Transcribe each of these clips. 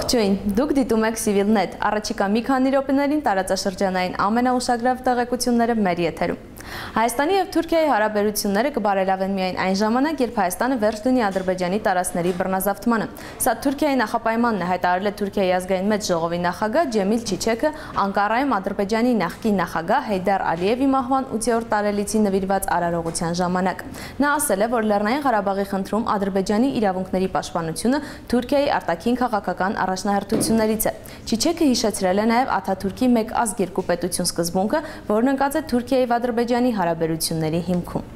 Ողջույն, դուք դիտում եք Civilnet, առաջիկա մի քանի րոպեներին տարածաշրջանային ամենաուշագրավ տեղեկությունները մեր եթերում։ Հայաստանի և Թուրքիայի հարաբերությունները կբարելավեն միայն այն ժամանակ, երբ Հայաստանը վերջ դնի Ադրբեջանի տարածքների բռնազավթմանը։ Սա Թուրքիայի նախապայմանն է, հայտարարել է Թուրքիայի ազգային մեծ ժողովի նախագահ Ջեմիլ Չիչեքը Անկարայում Ադրբեջանի նախկին նախագահ Հեյդար Ալիևի մահվան 8-րդ տարելիցին նվիրված արարողության ժամանակ։ Նա ասել է, որ Լեռնային Ղարաբաղի խնդրում Ադրբեջանի իրավունքների պաշտպանությունը Թուրքիայի արտաքին քաղաքական առաջնահերթություններից է։ Չիչեքը հիշեցրել է նաև Աթաթուրքի մեկ ազգ երկու պետություն սկզբունքը, որն ընկած է Թուրքիայի և Ադրբեջանի հարաբերությունների հիմքում։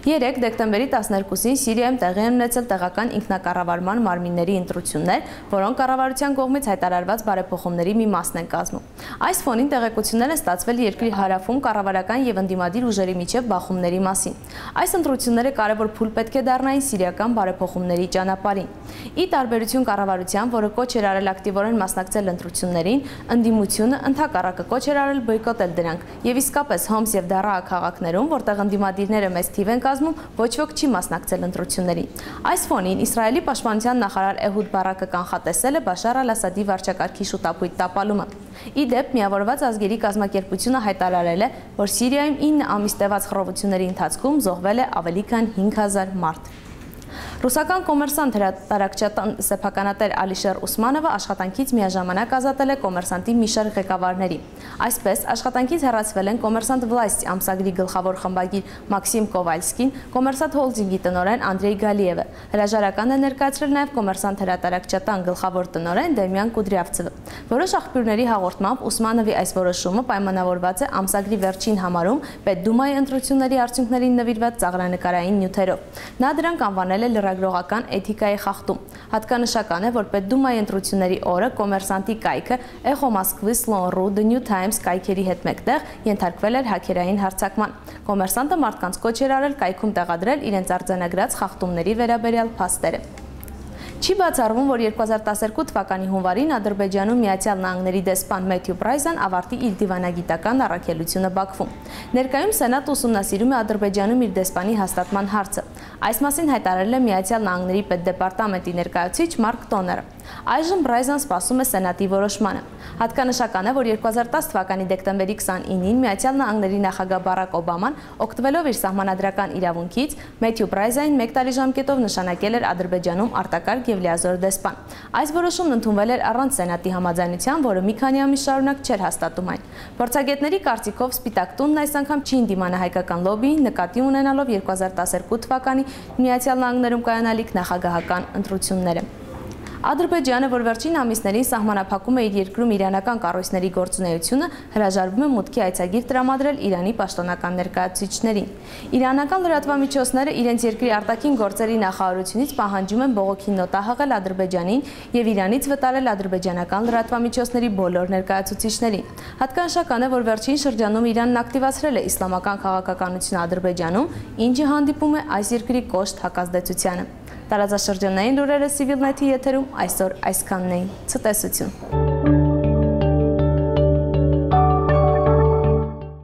3 դեկտեմբերի 12-ին Սիրիայում տեղի են ունեցել տեղական ինքնակառավարման մարմինների ընտրություններ, որոնք կառավարության կողմից հայտարարված բարեփոխումների մի մասն են կազմում։ Այս ֆոնին տեղեկություններ են ստացվել երկրի հարավում կառավարական և ընդդիմադիր ուժերի միջև բախումների մասին։ Այս ընտրությունները կարևոր փուլ պետք է դառնային սիրիական բարեփոխումների ճանապարհին։ Ի տարբերություն կառավարության, որը կոչ էր արել ակտիվորեն մասնակցել ընտրություններին, ընդդիմությունը ընդհակառակը կոչ էր արել բոյկոտել դրանք, եւ իսկապես Հոմս եւ Դարաա քաղաքներում, որտեղ ընդդիմադիրները մեծ թիվ են կազմում, ոչ ոք չի մասնակցել ընտրություններին։ Այս ֆոնին Իսրայելի պաշտպանության նախարար Էհուդ Բարակը կանխատեսել է Բաշար Ալ-Ասադի վարչակարգի շուտապույտ տապալումը։ Ի դեպ, Միավորված ազգերի կազմակերպությունը հայտարարել է, որ Սիրիայում 9 ամիս տևած խռովությունների ընթացքում զոհվել է ավելի քան 5000 մարդ։ Ռուսական կոմերսանտ հրատարակչական սեփականատեր Ալիշեր Ուսմանովը աշխատանքից միաժամանակ ազատել է կոմերսանտի մի շարք ղեկավարների։ Այսպես, աշխատանքից հեռացվել են կոմերսանտ Վլաստ ամսագրի գլխավոր խմբագիր Մաքսիմ Կովալսկին, կոմերսանտ հոլդինգի տնօրեն Անդրեյ Գալիևը։ Հրաժարական է ներկայացրել նաև կոմերսանտ հրատարակչական գլխավոր տնօրեն Դեմյան Կուդրյավցևը։ Որոշ աղբյուրների հաղորդմամբ Ուսմանովի այս որոշումը պայմանավորված է ամսագրի վերջին համարում Պետդումայի ընտրությունների արդյունքներին նվիրված ծաղրանկարային նյութերով։ Նա դրանք անվանել է լրագրողական էթիկայի խախտում։ Հատկանշական է, որ Պետդումայի ընտրությունների օրը կոմերսանտի կայքը Էխո Մոսկվի, Slon.ru, The New Times կայքերի հետ մեկտեղ ենթարկվել էր հաքերային հարձակման։ Կոմերսանտը մարդկանց կոչ էր արել կայքում տեղադրել իրենց արձանագրած խախտումների վերաբերյալ փաստերը։ Չի բացառվում, որ 2012 թվականի հունվարին Ադրբեջանում Միացյալ Նահանգների դեսպան Մեթյու Բրայզան ավարտի իր դիվանագիտական առաքելությունը Բաքվում։ Ներկայում Սենատը ուսումնասիրում է Ադրբեջանում իր դեսպանի հաստատման հարցը։ Այս մասին հայտարարել է Միացյալ Նահանգների պետդեպարտամենտի ներկայացուցիչ Մարկ Տոները։ Այժմ Բրայզան սպասում է Սենատի որոշմանը։ Հատկանշական է, որ 2010 թվականի դեկտեմբերի 29-ին Միացյալ Նահանգների նախագահ Բարակ Օբաման, օգտվելով իր սահմանադրական իրավունքից, Մեթյու Բրայզային 1 տարի ժամկետով նշանակել էր Ադրբեջանում արտակարգ և լիազոր դեսպան։ Այս որոշումն ընդունվել էր առանց Սենատի համաձայնության, որը մի քանի ամիս շարունակ չէր հաստատում այն։ Փորձագետների կարծիքով Սպիտակ տունն այս անգամ չի ընդդիմանա հայկական լոբբիին, նկատի ունենալով 2012 թվականի Միացյալ Նահանգներում կայանալիք նախագահական ընտրությունները։ Ադրբեջանը, որ վերջին ամիսներին սահմանափակում է իր երկրում իրանական կառույցների գործունեությունը, հրաժարվում է մուտքի այցագիր տրամադրել Իրանի պաշտոնական ներկայացուցիչներին։ Իրանական լրատվամիջոցները իրենց երկրի արտաքին գործերի նախարարությունից պահանջում են բողոքի նոտա հղել Ադրբեջանին և Իրանից վտարել ադրբեջանական լրատվամիջոցների բոլոր ներկայացուցիչներին։ Հատկանշական է, որ վերջին շրջանում Իրանն ակտիվացրել է իսլամական քաղաքականությունը Ադրբեջանում, ինչը հանդիպում է այս երկրի կոշտ հակազդեցությանը։ Տարածաշրջանային լուրերը Civilnet-ի եթերում այսօր այսքանն էին։ Ցտեսություն։